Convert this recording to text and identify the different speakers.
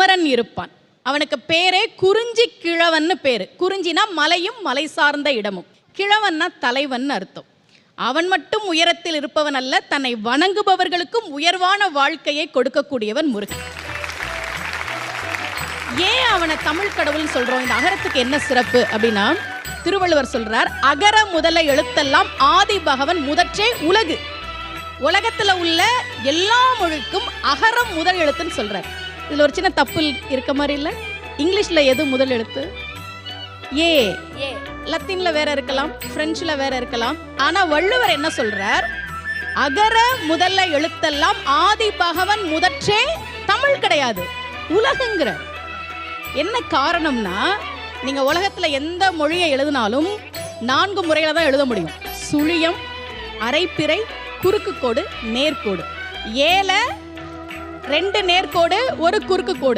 Speaker 1: குமரன் இருப்பான். அவனுக்கு பேரே குறிஞ்சி கிழவன்னு பேரு. குறிஞ்சினா மலையும் மலை சார்ந்த இடமும், கிழவன்னா தலைவன் அர்த்தம். அவன் மட்டும் உயரத்தில் இருப்பவன் அல்ல, தன்னை வணங்குபவர்களுக்கும் உயர்வான வாழ்க்கையை கொடுக்கக்கூடியவன் முருகன். ஏன் அவனை தமிழ் கடவுள்னு சொல்றோம்? இந்த அகரத்துக்கு என்ன சிறப்பு அப்படின்னா, திருவள்ளுவர் சொல்றார், அகர முதல எழுத்தெல்லாம் ஆதி பகவன் முதற்றே உலகு. உலகத்துல உள்ள எல்லா மொழிக்கும் அகரம் முதல் எழுத்துன்னு சொல்றார். இதுல ஒரு சின்ன தப்பு இருக்க மாதிரி இல்ல? இங்கிலீஷ்ல எது முதல் எழுத்து? ஏ. லத்தீன்ல வேற இருக்கலாம், பிரெஞ்சுல வேற இருக்கலாம். ஆனா வள்ளுவர் என்ன சொல்றார்? அகர முதல்ல எழுத்தெல்லாம் ஆதி பகவன் முதற்றே தமிழ் கிடையாது, உலகுங்கிறார். என்ன காரணம்னா, நீங்க உலகத்துல எந்த மொழியை எழுதினாலும் 4 முறையில தான் எழுத முடியும். சுழியம், அரைப்பிறை, குறுக்கு கோடு, நேர்கோடு. ஏல 2 நேர்கோடு 1 குறுக்கு கோடு.